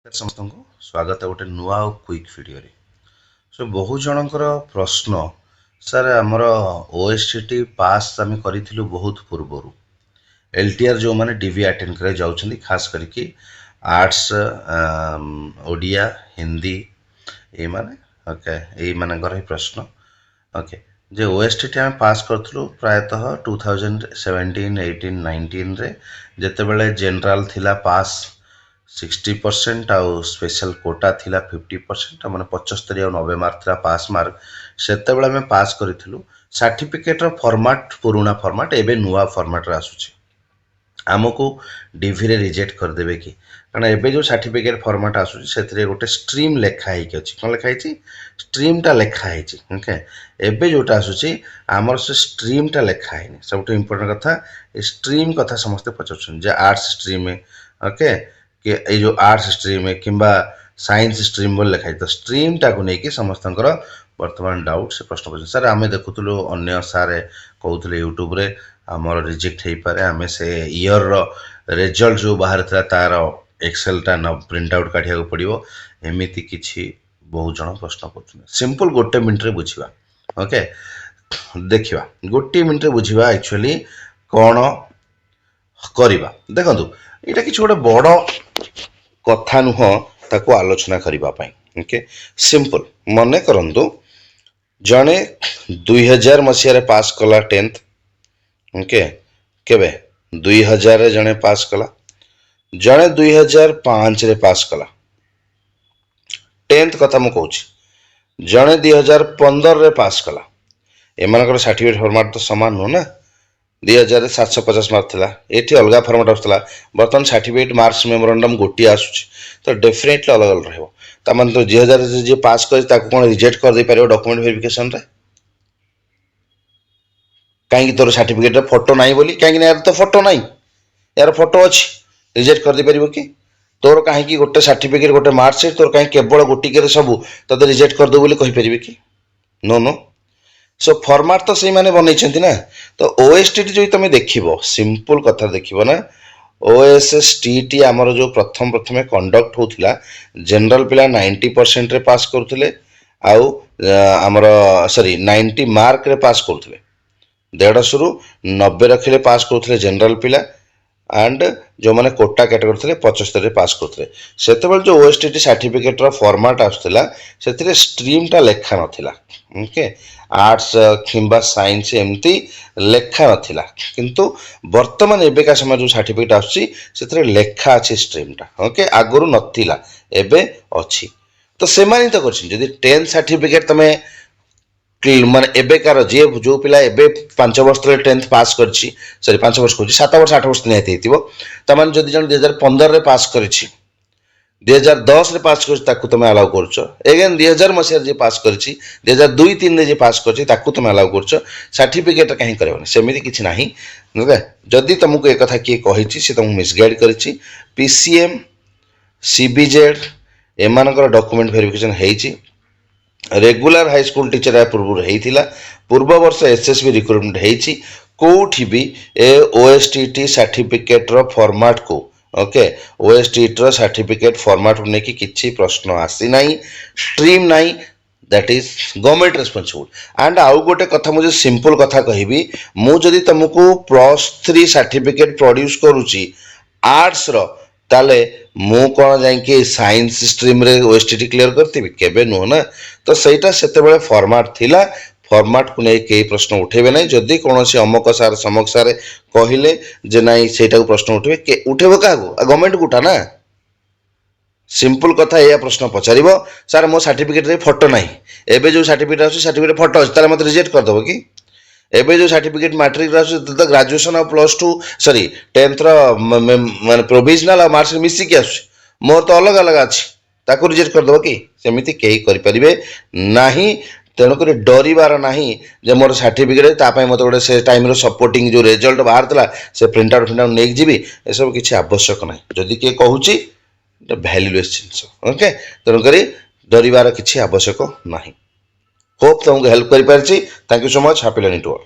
समस्त को स्वागत है गोटे नुआ और क्विक वीडियो रे। सो बहु जनकर प्रश्न सर आमर ओएसटी पास आम करूँ बहुत पूर्वर एलटीआर जो मैंने डीवी अटेंड कर जाऊँ खास करके आर्ट्स ओडिया हिंदी ये माने ओके ये मानकर प्रश्न ओके जे ओएसटी आम पास करूँ प्रायतः 2017 18 19 रे जेते बेले जनरल थिला पास 60% आउ स्पेशल कोटा थिला 50% मैंने 75 और 90 मार्क था पास मार्क सेते बेले आम पास करूँ सर्टिफिकेट फॉर्मेट पुराना फॉर्मेट एवं नुआ फॉर्मेट आसूची आमको डीवी रे रिजेक्ट करदेवे कि कारण एबे जो सर्टिफिकेट फॉर्मेट आसूची से गोटे स्ट्रीम लेखाई अच्छी कौन लिखाई स्ट्रीमटा लिखाई ओके एबे जोटा आसूची आमर से स्ट्रीमटा लिखाई सब इम्पोर्टेंट कथा स्ट्रीम कथा समस्ते पचार आर्ट्स स्ट्रीम ओके कि ये जो आर्ट्स स्ट्रीम है कि साइंस स्ट्रीम बोल लिखाई तो स्ट्रीमटा को लेकिन समस्त बर्तमान डाउट से प्रश्न पचार सर आम देखुलु अन्य सारे कहते यूट्यूब रे आमर रिजेक्ट हो पारे आम से इयर रिजल्ट जो बाहर था तार एक्सेलटा न प्रिंट आउट काढ़ा पड़ो एमती किसी बहुत जन प्रश्न कर सिंपल गोटे मिनट बुझा ओके देखा गोटे मिनट बुझा एक्चुअली कौन करवा देखु यहाँ किसी गोटे बड़ कथा नुह ताको आलोचना करने ओके सिंपल मन करंतु जड़े 2000 मसीह पास कला 10th ओके केबे 2000 जड़े पास कला जड़े 2005 रे पास कला 10th कथा मु कहूँ जड़े 2015 रे पास कला एमानकर सर्टिफिकेट फॉर्मेट तो समान नुह ना 2750 मार्क था ये अलग फॉर्मेट आसूला बर्तमान सर्टिफिकेट मार्क्स मेमोरेंडम गोटे आसूची तो डेफिनेटली अलग अलग रहिबो तामान तो 2000 जे पास कर ताको कोन रिजेक्ट कर दे पारियो डॉक्यूमेंट वेरिफिकेशन रे कहीं तोर सर्टिफिकेट फोटो नहीं बोली कहीं यार तो फोटो नहीं यार फोटो अच्छी रिजेक्ट कर दे पारिबो कि तोर कहीं गोटे सर्टिफिकेट गोटे मार्कशीट तोर कहीं केवल गोटिके सब तते रिजेक्ट कर दो बोली कहि परिबे कि नो नो सो फॉर्मेट तो सही माने बनई ना तो ओएसटी जो तुम देख सिंपल कथा देख ना ओएसटी आमर जो प्रथम प्रथम कंडक्ट होता जनरल पिला 90% रे पास करते आउ आमर सॉरी 90 मार्क रे पास करते 150 रु 90 रखिले पास करते जनरल पिला एंड जो मैंने कोटा कैटेगरी थे 75 पास करते से जो ओएसटी सर्टिफिकेट फॉर्मेट आसूला से स्ट्रीमटा लेखा नाला ओके आर्ट्स किंबा साइंस एमती लेखा नाला किंतु वर्तमान एबेका समय जो सर्टिफिकेट आसुची लेखा अच्छी स्ट्रीमटा ओके आगुरी नथिला एबे अच्छी तो से तो कर 10th सर्टिफिकेट तुम माने एबेकार जी जो पिला एबे 5 वर्ष 10th पास करछि सॉरी 5 वर्ष कहछि 7 वर्ष 8 वर्ष निहाती हेतिबो तमाने जदि जन 2015 रे पास करछि 2010 रे पास करछि ताकू तुम अलाउ करछो अगेन 2000 मसिया जे पास करछि 2002 3 रे जे पास करछि ताकू तुम अलाउ करछो सर्टिफिकेट कहीं करबनी सेमिति किछि नाही ओके जदि तुमको एक कथा किए कहिछि से तुम मिसगाइड करछि पीसीएम सीबीजेड एमानकर डॉक्यूमेंट वेरिफिकेशन हेछि रेगुलर हाई स्कूल टीचर या पूर्व वर्ष एसएसबी रिक्रुटमेंट हेछि कोठी भी ए ओएसटी सर्टिफिकेट रो फॉर्मेट को ओके ओएसटी रो सर्टिफिकेट फॉर्मेट ने कि किछि प्रश्न आसी नाही स्ट्रीम नाही that is government responsible and आउ गोटे कथा मुझे सिंपल कथा कहबी मु जदि तुमको +3 सर्टिफिकेट प्रोड्यूस करूची आर्ट्स रो ताले मु कौन जाइए साइंस स्ट्रीम रे ओएसटी क्लियर करती केबे नुह ना तो सहीटा से फॉर्मेट थिला फॉर्मेट को नहीं कई प्रश्न उठेबे नहीं जदि कौन से अमक सार समक सार कहले जे नहीं सेटा को प्रश्न उठेबे उठेबो का गवर्नमेंट को उठा ना सिंपल कथा या प्रश्न पचारिबो सर मो सर्टिफिकेट रे फोटो नहीं एबे जो सर्टिफिकेट आछी सर्टिफिकेट फोटो अछि ताले मते रिजेक्ट कर दबो कि एबे जो सर्टिफिकेट मैट्रिक तो ग्रेजुएशन और +2 सॉरी 10th माने प्रोविजनल और मार्क्स मिसिक आस मोर तो अलग अलग अच्छी ताको रिजेक्ट कर दबो कि सेमिति केही करि परिबे नाही तेणुक डरबार नाही जे मोर सर्टिफिकेट तापाई मत गोटे से टाइम सपोर्टिंग जो रिजल्ट बाहर था से प्रिंट आउट नहीं जी ए सब किसी आवश्यक ना जदि किए कहूँ भैल्यूलेस जिनस ओके तेणुक डरबार किसी आवश्यक ना होप तुमको हेल्प कर thank you so much happy learning to all.